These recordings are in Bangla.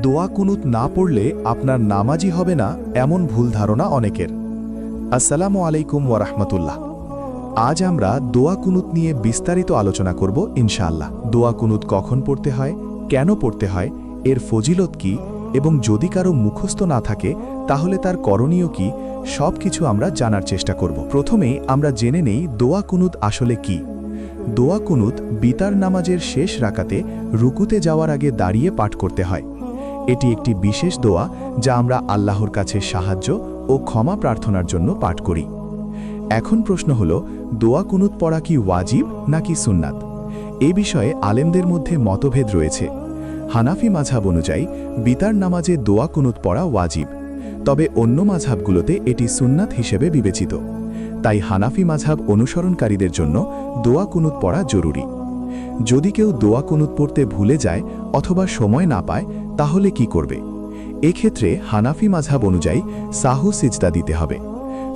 দোয়া কুনুত না পড়লে আপনার নামাজই হবে না, এমন ভুল ধারণা অনেকের। আসসালামু আলাইকুম ওয়া রাহমাতুল্লাহ। আজ আমরা দোয়া কুনুত নিয়ে বিস্তারিত আলোচনা করব ইনশাআল্লাহ। দোয়া কুনুত কখন পড়তে হয়, কেন পড়তে হয়, এর ফজিলত কি, এবং যদি কারো মুখস্থ না থাকে তাহলে তার করণীয় কি, সব কিছু আমরা জানার চেষ্টা করব। প্রথমেই আমরা জেনে নেই দোয়া কুনুত আসলে কি। দোয়া কুনুত বিতার নামাজের শেষ রাকাতে রুকুতে যাওয়ার আগে দাঁড়িয়ে পাঠ করতে হয়। এটি একটি বিশেষ দোয়া যা আমরা আল্লাহর কাছে সাহায্য ও ক্ষমা প্রার্থনার জন্য পাঠ করি। এখন প্রশ্ন হল, দোয়া কুনুত পড়া কি ওয়াজিব নাকি সুন্নাত? এ বিষয়ে আলেমদের মধ্যে মতভেদ রয়েছে। হানাফি মাযহাব অনুযায়ী বিতার নামাজে দোয়া কুনুত পড়া ওয়াজিব, তবে অন্য মাযহাবগুলোতে এটি সুন্নাত হিসেবে বিবেচিত। তাই হানাফি মাযহাব অনুসরণকারীদের জন্য দোয়া কুনুত পড়া জরুরি। যদি কেউ দোয়া কুনুত পড়তে ভুলে যায় অথবা সময় না পায় তাহলে কি করবে? এক্ষেত্রে হানাফি মাযহাব অনুযায়ী সাহু সিজদা দিতে হবে।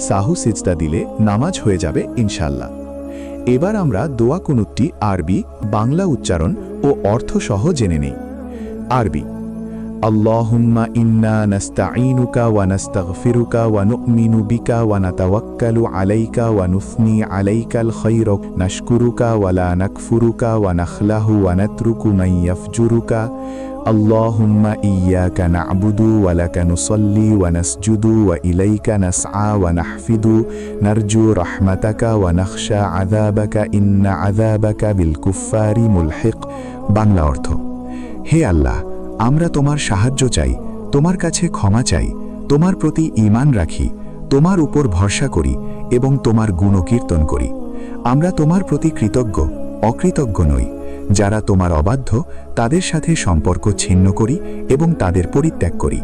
সাহু সিজদা দিলে নামাজ হয়ে যাবে ইনশাআল্লাহ। এবার আমরা দোয়া কুনুতটি আরবি, বাংলা উচ্চারণ ও অর্থ সহ জেনে নেই। আরবি: আল্লাহুম্মা ইন্না নাস্তাঈনুকা ওয়া নাস্তাগফিরুকা ওয়া নু'মিনু বিকা ওয়া নাতাওয়াক্কালু আলাইকা ওয়া নুসনি আলাইকাল খায়রা নাশকুরুকা ওয়া লা নাকফুরুকা ওয়া নাখলাহু ওয়া নাতরুকু মান ইয়াফজুরুকা। আল্লাহুম্মা ইয়্যাকা না'বুদু ওয়া লাকা নুসাল্লি ওয়া নাসজুদু ওয়া ইলাইকা নাসআ ওয়া নাহফিদু নারজু রাহমাতাকা ওয়া নাখশা আযাবাকা ইন্না আযাবাকা বিল কুফফারি মুলহিক। বাংলা অর্থ: হে আল্লাহ, আমরা তোমার সাহায্য চাই, তোমার কাছে ক্ষমা চাই, তোমার প্রতি ঈমান রাখি, তোমার উপর ভরসা করি এবং তোমার গুণকীর্তন করি। আমরা তোমার প্রতি কৃতজ্ঞ, অকৃতজ্ঞ নই। যারা তোমার অবাধ্য তাদের সাথে সম্পর্ক ছিন্ন করি এবং তাদের পরিত্যাগ করি।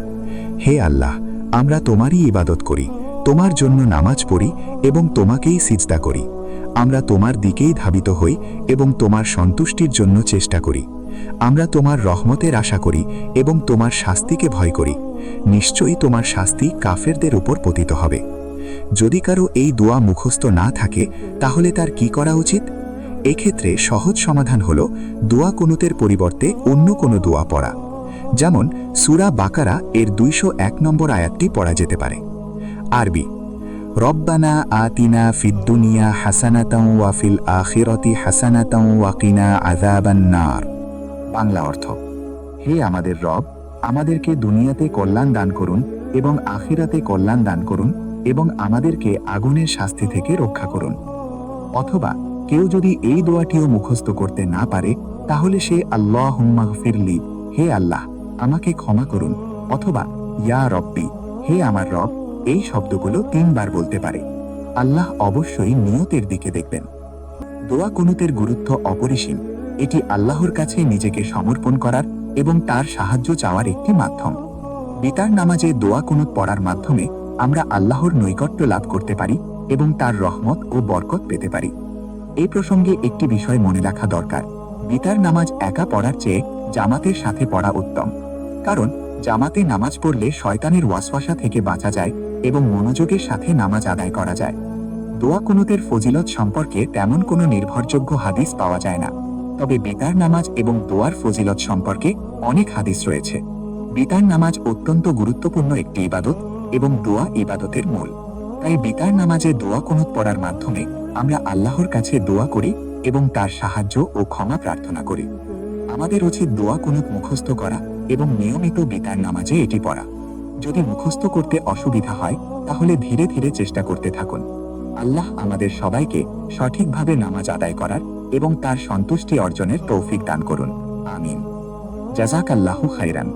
হে আল্লাহ, আমরা তোমারই ইবাদত করি, তোমার জন্য নামাজ পড়ি এবং তোমাকেই সিজদা করি। আমরা তোমার দিকেই ধাবিত হই এবং তোমার সন্তুষ্টির জন্য চেষ্টা করি। আমরা তোমার রহমতের আশা করি এবং তোমার শাস্তিকে ভয় করি। নিশ্চয়ই তোমার শাস্তি কাফেরদের উপর পতিত হবে। যদি কারো এই দোয়া মুখস্থ না থাকে তাহলে তার কি করা উচিত? এক্ষেত্রে সহজ সমাধান হল দোয়া কুনুতের পরিবর্তে অন্য কোনো দোয়া পড়া। যেমন সূরা বাকারা এর 201 নম্বর আয়াতটি পড়া যেতে পারে। আরবি: রব্বানা আতিনা ফিদ দুনিয়া হাসানাতাও ওয়া ফিল আখিরাতি হাসানাতাও ওয়া কিনা আযাবান নার। বাংলা অর্থ: হে আমাদের রব, আমাদেরকে দুনিয়াতে কল্যাণ দান করুন এবং আখিরাতে কল্যাণ দান করুন এবং আমাদেরকে আগুনের শাস্তি থেকে রক্ষা করুন। অথবা কেউ যদি এই দোয়াটিও মুখস্থ করতে না পারে তাহলে সে আল্লাহুম্মা গফিরলি, হে আল্লাহ আমাকে ক্ষমা করুন, অথবা ইয়া রব্বি, হে আমার রব, এই শব্দগুলো 3 বার বলতে পারে। আল্লাহ অবশ্যই নিয়তের দিকে দেখবেন। দোয়া কুনুতের গুরুত্ব অপরিসীম। এটি আল্লাহর কাছে নিজেকে সমর্পণ করার এবং তার সাহায্য চাওয়ার একটি মাধ্যম। বিতার নামাজে দোয়া কুনুত পড়ার মাধ্যমে আমরা আল্লাহর নৈকট্য লাভ করতে পারি এবং তার রহমত ও বরকত পেতে পারি। এই প্রসঙ্গে একটি বিষয় মনে রাখা দরকার: বিতার নামাজ একা পড়ার চেয়ে জামাতের সাথে পড়া উত্তম। কারণ জামাতে নামাজ পড়লে শয়তানের ওয়াসওয়াসা থেকে বাঁচা যায় এবং মনোযোগের সাথে নামাজ আদায় করা যায়। দোয়া কুনুতের ফজিলত সম্পর্কে তেমন কোনো নির্ভরযোগ্য হাদিস পাওয়া যায় না, তবে বিতার নামাজ এবং দোয়ার ফজিলত সম্পর্কে অনেক হাদিস রয়েছে। বিতার নামাজ অত্যন্ত গুরুত্বপূর্ণ একটি ইবাদত এবং দোয়া ইবাদতের মূল। তাই বিতার নামাজে দোয়া কুনুত পড়ার মাধ্যমে আমরা আল্লাহর কাছে দোয়া করি এবং তার সাহায্য ও ক্ষমা প্রার্থনা করি। আমাদের উচিত দোয়া কুনুত মুখস্থ করা এবং নিয়মিত বিতার নামাজে এটি পড়া। যদি মুখস্থ করতে অসুবিধা হয় তাহলে ধীরে ধীরে চেষ্টা করতে থাকুন। আল্লাহ আমাদের সবাইকে সঠিকভাবে নামাজ আদায় করার এবং তার সন্তুষ্টি অর্জনের তৌফিক দান করুন। আমিন। জাযাকাল্লাহু খাইরান।